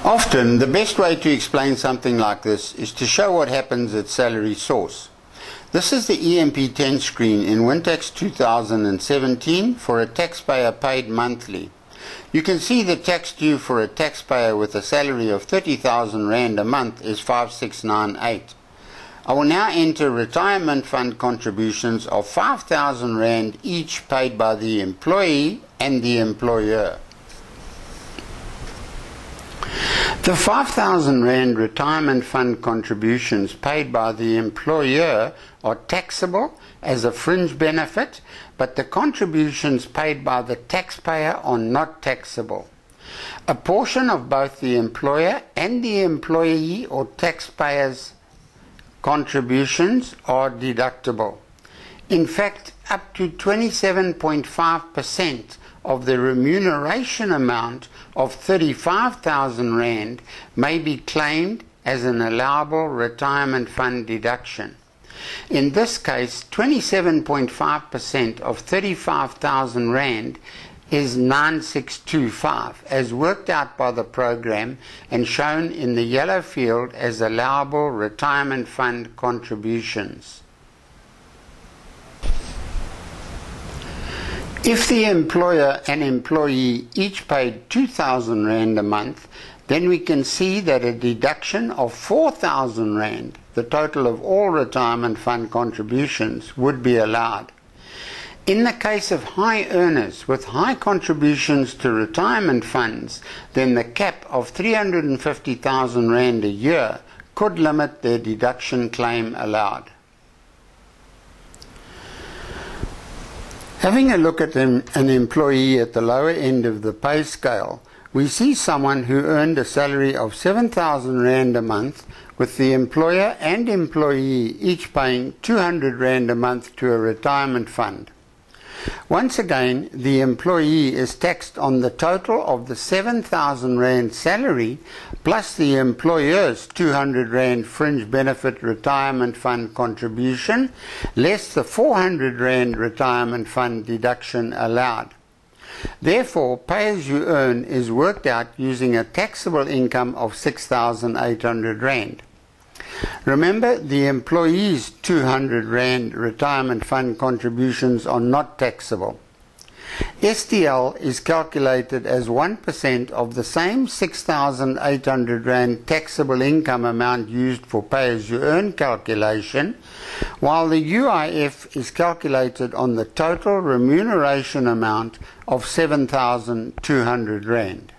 Often, the best way to explain something like this is to show what happens at salary source. This is the EMP10 screen in Wintax 2017 for a taxpayer paid monthly. You can see the tax due for a taxpayer with a salary of 30,000 Rand a month is 5698. I will now enter retirement fund contributions of 5,000 Rand each paid by the employee and the employer. The 5,000 Rand retirement fund contributions paid by the employer are taxable as a fringe benefit, but the contributions paid by the taxpayer are not taxable. A portion of both the employer and the employee or taxpayer's contributions are deductible. In fact, up to 27.5% of the remuneration amount of 35,000 Rand may be claimed as an allowable retirement fund deduction. In this case, 27.5% of 35,000 Rand is 9625, as worked out by the program and shown in the yellow field as allowable retirement fund contributions. If the employer and employee each paid 2,000 Rand a month, then we can see that a deduction of 4,000 Rand, the total of all retirement fund contributions, would be allowed. In the case of high earners with high contributions to retirement funds, then the cap of 350,000 Rand a year could limit their deduction claim allowed. Having a look at an employee at the lower end of the pay scale, we see someone who earned a salary of 7,000 Rand a month, with the employer and employee each paying 200 Rand a month to a retirement fund. Once again, the employee is taxed on the total of the 7,000 Rand salary plus the employer's 200 Rand fringe benefit retirement fund contribution, less the 400 Rand retirement fund deduction allowed. Therefore, pay as you earn is worked out using a taxable income of 6,800 Rand. Remember, the employee's 200 Rand retirement fund contributions are not taxable. STL is calculated as 1% of the same 6,800 Rand taxable income amount used for pay as you earn calculation, while the UIF is calculated on the total remuneration amount of 7,200 Rand.